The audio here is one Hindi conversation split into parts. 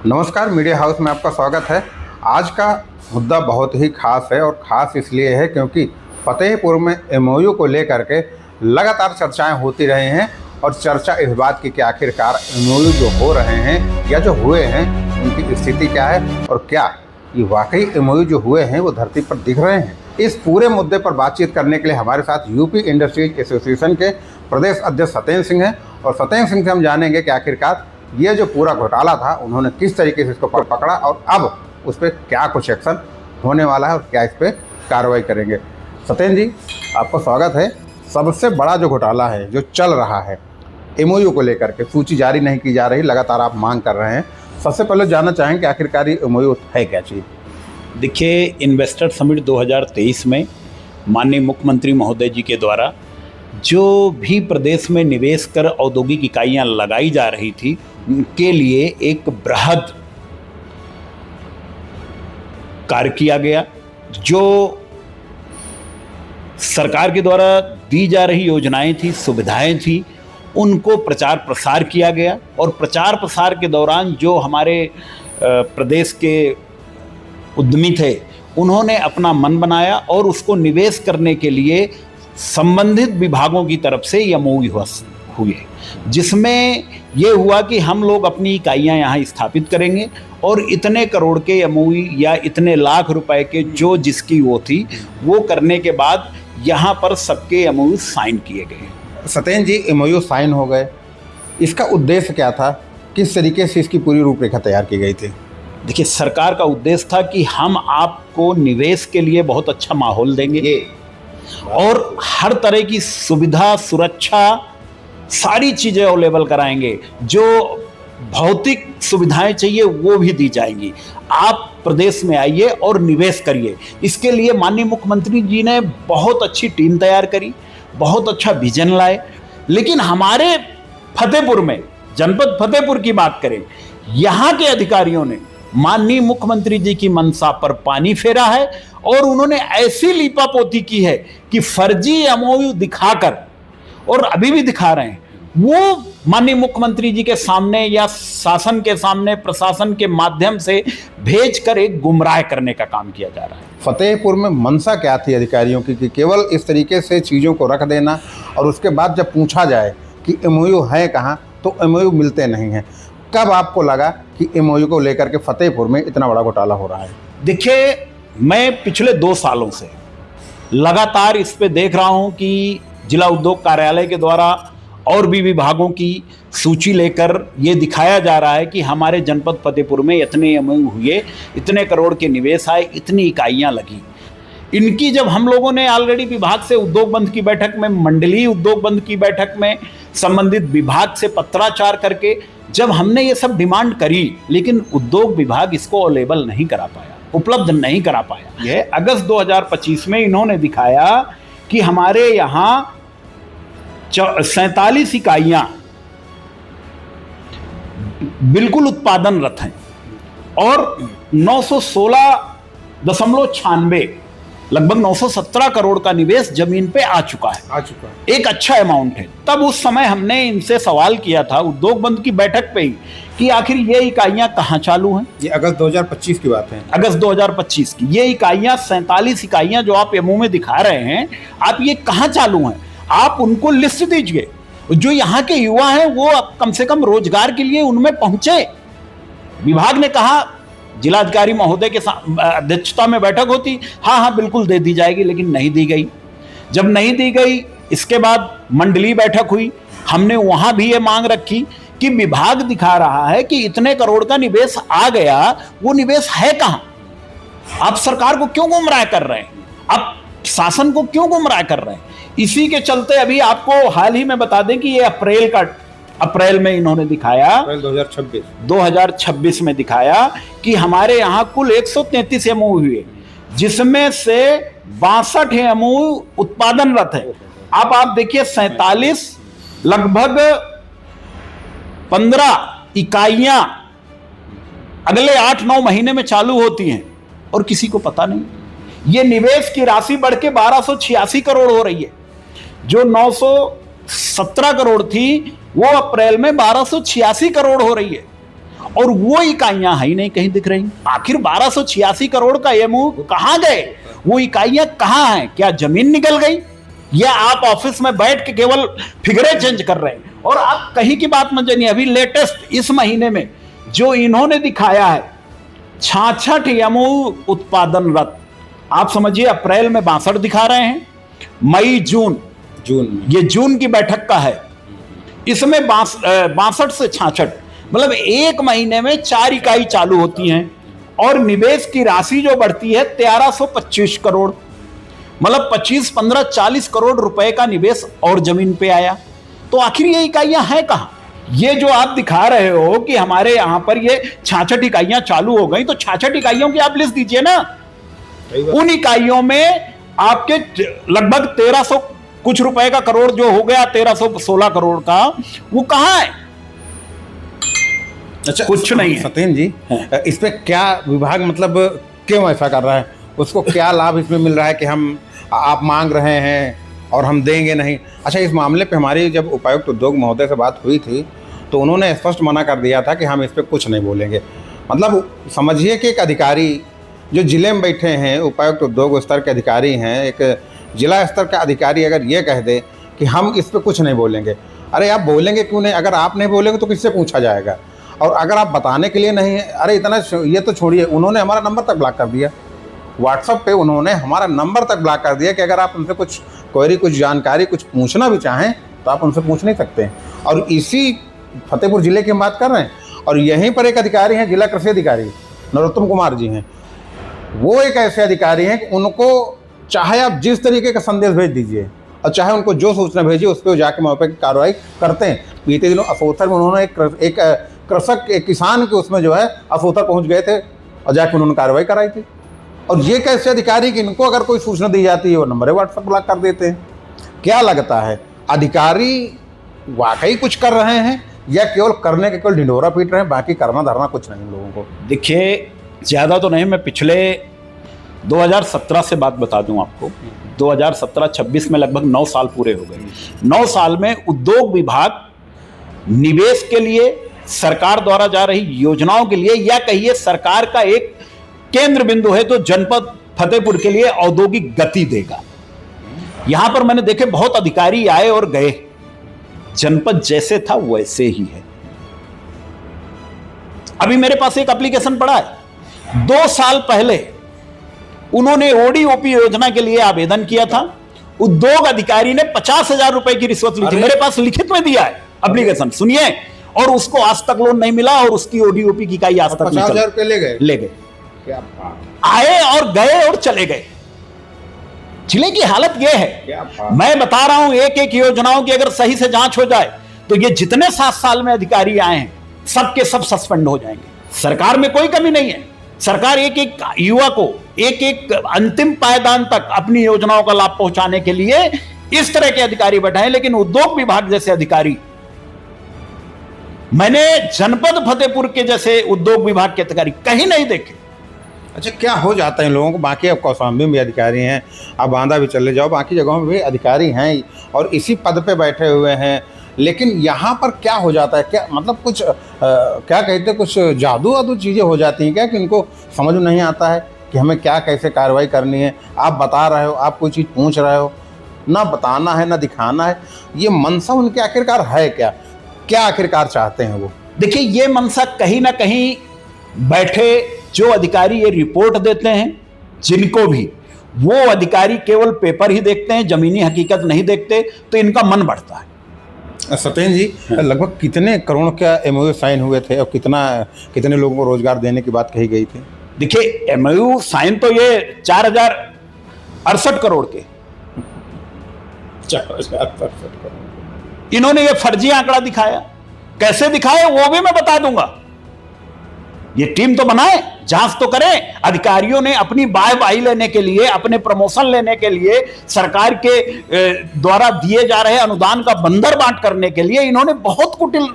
नमस्कार, मीडिया हाउस में आपका स्वागत है। आज का मुद्दा बहुत ही खास है और ख़ास इसलिए है क्योंकि फतेहपुर में एमओयू को लेकर के लगातार चर्चाएं होती रही हैं और चर्चा इस बात की कि आखिरकार एमओयू जो हो रहे हैं या जो हुए हैं उनकी स्थिति क्या है और क्या ये वाकई एमओयू जो हुए हैं वो धरती पर दिख रहे हैं। इस पूरे मुद्दे पर बातचीत करने के लिए हमारे साथ यूपी इंडस्ट्रीज एसोसिएशन के प्रदेश अध्यक्ष सत्येंद्र सिंह हैं और सत्येंद्र सिंह से हम जानेंगे कि आखिरकार ये जो पूरा घोटाला था उन्होंने किस तरीके से इसको पकड़ा और अब उस पर क्या कुछ एक्शन होने वाला है और क्या इस पर कार्रवाई करेंगे। सत्येंद्र जी, आपका स्वागत है। सबसे बड़ा जो घोटाला है जो चल रहा है एमओयू को लेकर के, सूची जारी नहीं की जा रही, लगातार आप मांग कर रहे हैं। सबसे पहले जानना चाहेंगे कि आखिरकार ये एमओयू है क्या चीज़। देखिए, इन्वेस्टर समिट 2023 में माननीय मुख्यमंत्री महोदय जी के द्वारा जो भी प्रदेश में निवेश कर औद्योगिक इकाइयां लगाई जा रही थी उनके लिए एक बृहद कार्य किया गया। जो सरकार के द्वारा दी जा रही योजनाएं थी, सुविधाएं थी, उनको प्रचार प्रसार किया गया और प्रचार प्रसार के दौरान जो हमारे प्रदेश के उद्यमी थे उन्होंने अपना मन बनाया और उसको निवेश करने के लिए संबंधित विभागों की तरफ से एमओयू हुए, जिसमें ये हुआ कि हम लोग अपनी इकाइयां यहाँ स्थापित करेंगे और इतने करोड़ के एमओयू या इतने लाख रुपए के जो जिसकी वो थी वो करने के बाद यहाँ पर सबके एमओयू साइन किए गए। सत्येंद्र जी, एमओयू साइन हो गए, इसका उद्देश्य क्या था? किस तरीके से इसकी पूरी रूपरेखा तैयार की गई थी? देखिए, सरकार का उद्देश्य था कि हम आपको निवेश के लिए बहुत अच्छा माहौल देंगे और हर तरह की सुविधा, सुरक्षा, सारी चीज़ें अवेलेबल कराएंगे। जो भौतिक सुविधाएं चाहिए वो भी दी जाएंगी। आप प्रदेश में आइए और निवेश करिए। इसके लिए माननीय मुख्यमंत्री जी ने बहुत अच्छी टीम तैयार करी, बहुत अच्छा विजन लाए। लेकिन हमारे फतेहपुर में, जनपद फतेहपुर की बात करें, यहाँ के अधिकारियों ने माननीय मुख्यमंत्री जी की मंशा पर पानी फेरा है और उन्होंने ऐसी लीपापोती की है कि फर्जी एमओयू दिखाकर, और अभी भी दिखा रहे हैं, वो माननीय मुख्यमंत्री जी के सामने या शासन के सामने प्रशासन के माध्यम से भेजकर एक गुमराह करने का काम किया जा रहा है। फतेहपुर में मंशा क्या थी अधिकारियों की कि केवल इस तरीके से चीज़ों को रख देना और उसके बाद जब पूछा जाए कि एमओयू है कहाँ तो एमओयू मिलते नहीं हैं। कब आपको लगा कि एमओयू को लेकर के फतेहपुर में इतना बड़ा घोटाला हो रहा है? देखिए, मैं पिछले 2 सालों से लगातार इस पे देख रहा हूं कि जिला उद्योग कार्यालय के द्वारा और भी विभागों की सूची लेकर ये दिखाया जा रहा है कि हमारे जनपद फतेहपुर में इतने एमओयू हुए, इतने करोड़ के निवेश आए, इतनी इकाइयां लगी। इनकी जब हम लोगों ने ऑलरेडी विभाग से उद्योग बंद की बैठक में, मंडलीय उद्योग बंद की बैठक में, संबंधित विभाग से पत्राचार करके जब हमने ये सब डिमांड करी, लेकिन उद्योग विभाग इसको अवेलेबल नहीं करा पाया, उपलब्ध नहीं करा पाया। ये अगस्त 2025 में इन्होंने दिखाया कि हमारे यहाँ 47 इकाइयां बिल्कुल उत्पादनरत हैं और 916.96 लगभग 917 करोड़ का निवेश जमीन पे आ चुका है। एक अच्छा अमाउंट है। तब उस समय हमने इनसे सवाल किया था उद्योग बंद की बैठक पे ही कि आखिर ये इकाइयां कहाँ चालू हैं। ये अगस्त 2025 की बात है। अगस्त 2025 की ये इकाइयां, 47 इकाइयां जो आप एमओ में दिखा रहे हैं, आप ये कहाँ चालू हैं? आप उनको लिस्ट दीजिए। जो यहाँ के युवा हैं वो कम से कम रोजगार के लिए उनमें पहुंचे। विभाग ने कहा, जिलाधिकारी महोदय के अध्यक्षता में बैठक होती, हाँ बिल्कुल दे दी जाएगी, लेकिन नहीं दी गई। जब नहीं दी गई, इसके बाद मंडलीय बैठक हुई, हमने वहां भी ये मांग रखी कि विभाग दिखा रहा है कि इतने करोड़ का निवेश आ गया, वो निवेश है कहां? आप सरकार को क्यों गुमराह कर रहे हैं? आप शासन को क्यों गुमराह कर रहे हैं? इसी के चलते अभी आपको हाल ही में बता दें कि ये अप्रैल में इन्होंने दिखाया, अप्रैल 2026 में दिखाया कि हमारे यहाँ कुल 133 एमओयू हुए, जिसमें से 62 एमओयू उत्पादनरत है। अब आप देखिए, 47 लगभग 15 इकाइयां अगले 8-9 महीने में चालू होती हैं और किसी को पता नहीं। ये निवेश की राशि बढ़ के 1286 करोड़ हो रही है। जो 917 करोड़ थी वो अप्रैल में 1286 करोड़ हो रही है। और वो इकाइयां है ही नहीं, कहीं दिख रही। आखिर 1286 करोड़ का एमओयू कहां गए? वो इकाइयां कहां हैं? क्या जमीन निकल गई, या आप ऑफिस में बैठ के केवल फिगरें चेंज कर रहे हैं? और आप कहीं की बात मत जानिए, अभी लेटेस्ट इस महीने में जो इन्होंने दिखाया है 66 एमओयू उत्पादनरत, आप समझिए अप्रैल में 62 दिखा रहे हैं, मई जून ये जून की बैठक का है, इसमें 62 से 66, मतलब एक महीने में 4 इकाई चालू होती हैं और निवेश की राशि जो बढ़ती है 1325 करोड़, मतलब 25, 15, 40 करोड़ रुपए का निवेश और जमीन पे आया। तो आखिर ये इकाइयां हैं कहां? ये जो आप दिखा रहे हो कि हमारे यहां पर ये 66 इकाइयां चालू हो गई, तो 66 इकाइयों की आप लिस्ट दीजिए ना। उन इकाइयों में आपके लगभग 1300 कुछ रुपए का करोड़ जो हो गया, 1316 करोड़ का, वो कहां है? अच्छा, कुछ नहीं है। सत्येंद्र जी, इस पे क्या विभाग मतलब क्यों ऐसा कर रहा है? उसको क्या लाभ इसमें मिल रहा है कि आप मांग रहे हैं और हम देंगे नहीं? अच्छा, इस मामले पे हमारी जब उपायुक्त उद्योग महोदय से बात हुई थी तो उन्होंने स्पष्ट मना कर दिया था कि हम इस पे कुछ नहीं बोलेंगे। मतलब समझिए कि एक अधिकारी जो जिले में बैठे हैं, उपायुक्त उद्योग स्तर के अधिकारी हैं, एक जिला स्तर का अधिकारी अगर ये कह दे कि हम इस पे कुछ नहीं बोलेंगे, अरे आप बोलेंगे क्यों नहीं? अगर आप नहीं बोलेंगे तो किससे पूछा जाएगा? और अगर आप बताने के लिए नहीं है, अरे इतना ये तो छोड़िए, उन्होंने हमारा नंबर तक ब्लॉक कर दिया। व्हाट्सएप पे उन्होंने हमारा नंबर तक ब्लॉक कर दिया कि अगर आप उनसे कुछ क्वेरी, कुछ जानकारी, कुछ पूछना भी चाहें तो आप उनसे पूछ नहीं सकते हैं। और इसी फतेहपुर जिले की हम बात कर रहे हैं, और यहीं पर एक अधिकारी हैं, जिला कृषि अधिकारी नरोत्तम कुमार जी हैं। वो एक ऐसे अधिकारी हैं कि उनको चाहे आप जिस तरीके का संदेश भेज दीजिए और चाहे उनको जो सूचना भेजिए उस पर जाके मौके की कार्रवाई करते हैं। बीते दिनों असोथर में उन्होंने एक कृषक, एक किसान के उसमें जो है असोथर पहुंच गए थे और जाके उन्होंने कार्रवाई कराई थी। और ये कैसे अधिकारी कि इनको अगर कोई सूचना दी जाती है वो नंबर व्हाट्सएप ब्लॉक कर देते हैं? क्या लगता है, अधिकारी वाकई कुछ कर रहे हैं या केवल करने के केवल ढिंढोरा पीट रहे हैं, बाकी करना धरना कुछ नहीं लोगों को? देखिए, ज़्यादा तो नहीं, मैं पिछले 2017 से बात बता दूं आपको। 2017-26 में लगभग 9 साल पूरे हो गए। 9 साल में उद्योग विभाग निवेश के लिए, सरकार द्वारा जा रही योजनाओं के लिए, या कहिए सरकार का एक केंद्र बिंदु है तो जनपद फतेहपुर के लिए औद्योगिक गति देगा। यहां पर मैंने देखे बहुत अधिकारी आए और गए, जनपद जैसे था वैसे ही है। अभी मेरे पास एक एप्लीकेशन पड़ा है, 2 साल पहले उन्होंने ओडीओपी योजना के लिए आवेदन किया था, उद्योग अधिकारी ने 50,000 रुपए की रिश्वत ली थी। मेरे पास लिखित में दिया है एप्लीकेशन, सुनिए, और उसको आज तक लोन नहीं मिला और उसकी ओडीओपी की इकाई आज तक 50,000 रुपये ले गए। क्या आए और गए और चले गए। जिले की हालत यह है, मैं बता रहा हूं, एक एक योजनाओं की अगर सही से जांच हो जाए तो ये जितने 7 साल में अधिकारी आए हैं सबके सब सस्पेंड हो जाएंगे। सरकार में कोई कमी नहीं है। सरकार एक एक युवा को एक एक अंतिम पायदान तक अपनी योजनाओं का लाभ पहुंचाने के लिए इस तरह के अधिकारी बैठाए, लेकिन उद्योग विभाग जैसे अधिकारी मैंने जनपद फतेहपुर के जैसे उद्योग विभाग के अधिकारी कहीं नहीं देखे। अच्छा, क्या हो जाता है इन लोगों को? बाकी अब कौशाम्बी में भी अधिकारी हैं, आप बांदा भी चले जाओ, बाकी जगहों में भी अधिकारी हैं और इसी पद पे बैठे हुए हैं, लेकिन यहाँ पर क्या हो जाता है? क्या मतलब कुछ क्या कहते हैं, कुछ जादू वादू चीज़ें हो जाती हैं क्या कि इनको समझ नहीं आता है कि हमें क्या कैसे कार्रवाई करनी है? आप बता रहे हो, आप कोई चीज़ पूछ रहे हो, ना बताना है ना दिखाना है, ये मनसा उनके आखिरकार है क्या? क्या आखिरकार चाहते हैं वो? देखिए, ये मनसा कहीं ना कहीं बैठे जो अधिकारी ये रिपोर्ट देते हैं, जिनको भी वो अधिकारी केवल पेपर ही देखते हैं, जमीनी हकीकत नहीं देखते, तो इनका मन बढ़ता है। सत्येंद्र जी, लगभग कितने करोड़ का एमओयू साइन हुए थे और कितने लोगों को रोजगार देने की बात कही गई थी? देखिए, एमओयू साइन तो ये 4,068 करोड़ के, 4,068 करोड़। इन्होंने ये फर्जी आंकड़ा दिखाया। कैसे दिखाए वो भी मैं बता दूंगा। ये टीम तो बनाए, जांच तो करें। अधिकारियों ने अपनी वाहवाही लेने के लिए, अपने प्रमोशन लेने के लिए, सरकार के द्वारा दिए जा रहे अनुदान का बंदर बांट करने के लिए इन्होंने बहुत कुटिल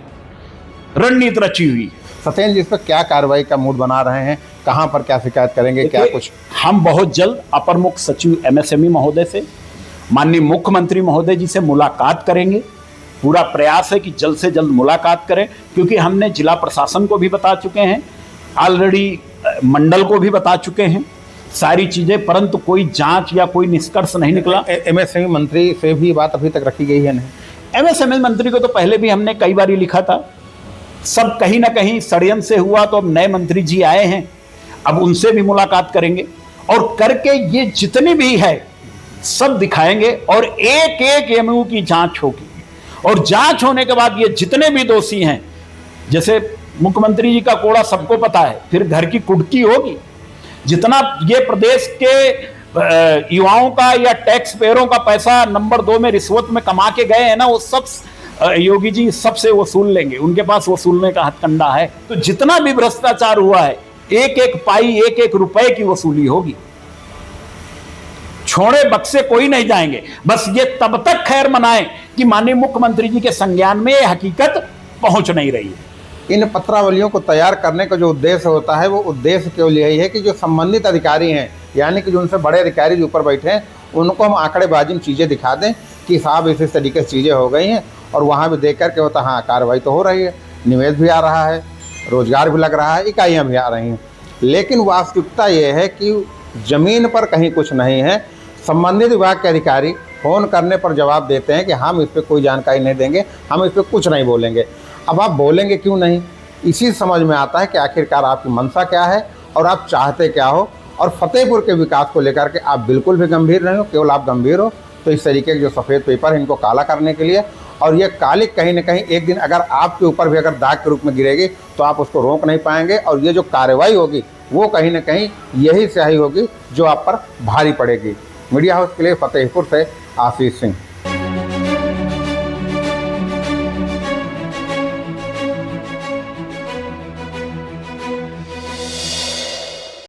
रणनीति रची हुई। सत्येंद्र जी, इस पर क्या कार्रवाई का मूड बना रहे हैं? कहां पर क्या शिकायत करेंगे? क्या कुछ? हम बहुत जल्द अपर मुख्य सचिव MSME महोदय से, माननीय मुख्यमंत्री महोदय जी से मुलाकात करेंगे पूरा प्रयास है कि जल्द से जल्द मुलाकात करें, क्योंकि हमने जिला प्रशासन को भी बता चुके हैं, ऑलरेडी मंडल को भी बता चुके हैं सारी चीज़ें, परंतु कोई जांच या कोई निष्कर्ष नहीं निकला। एमएसएमई मंत्री से भी बात अभी तक रखी गई है नहीं? एमएसएमई मंत्री को तो पहले भी हमने कई बार लिखा था, सब कहीं ना कहीं षड्यंत्र से हुआ, तो अब नए मंत्री जी आए हैं, अब उनसे भी मुलाकात करेंगे और करके ये जितनी भी है सब दिखाएंगे और एक एक एमओयू की जांच होगी। और जांच होने के बाद ये जितने भी दोषी हैं, जैसे मुख्यमंत्री जी का कोड़ा सबको पता है, फिर घर की कुटकी होगी, जितना ये प्रदेश के युवाओं का या टैक्स पेयरों का पैसा नंबर 2 में रिश्वत में कमा के गए हैं ना, वो सब योगी जी सबसे वसूल लेंगे, उनके पास वसूलने का हथकंडा है। तो जितना भी भ्रष्टाचार हुआ है, एक एक पाई, एक एक रुपए की वसूली होगी, छोड़े बक्से कोई नहीं जाएंगे। बस ये तब तक खैर मनाएं कि माननीय मुख्यमंत्री जी के संज्ञान में यह हकीकत पहुंच नहीं रही है। इन पत्रावलियों को तैयार करने का जो उद्देश्य होता है, वो उद्देश्य केवल यही है कि जो संबंधित अधिकारी हैं, यानी कि जो उनसे बड़े अधिकारी जो ऊपर बैठे हैं, उनको हम आंकड़ेबाजी में चीज़ें दिखा दें कि साहब इस तरीके से चीज़ें हो गई हैं, और वहाँ भी देख कर के होता हाँ कार्रवाई तो हो रही है, निवेश भी आ रहा है, रोजगार भी लग रहा है, इकाइयाँ भी आ रही हैं। लेकिन वास्तविकता ये है कि ज़मीन पर कहीं कुछ नहीं है। संबंधित विभाग के अधिकारी फ़ोन करने पर जवाब देते हैं कि हम इस पर कोई जानकारी नहीं देंगे, हम इस पर कुछ नहीं बोलेंगे। अब आप बोलेंगे क्यों नहीं, इसी समझ में आता है कि आखिरकार आपकी मंशा क्या है और आप चाहते क्या हो। और फतेहपुर के विकास को लेकर के आप बिल्कुल भी गंभीर नहीं हो, केवल आप गंभीर हो तो इस तरीके के जो सफ़ेद पेपर है इनको काला करने के लिए। और ये काली कहीं ना कहीं एक दिन अगर आपके ऊपर भी अगर दाग के रूप में गिरेगी तो आप उसको रोक नहीं पाएंगे, और ये जो कार्रवाई होगी वो कहीं ना कहीं यही स्याही होगी जो आप पर भारी पड़ेगी। मीडिया हाउस के लिए फतेहपुर से आशीष सिंह।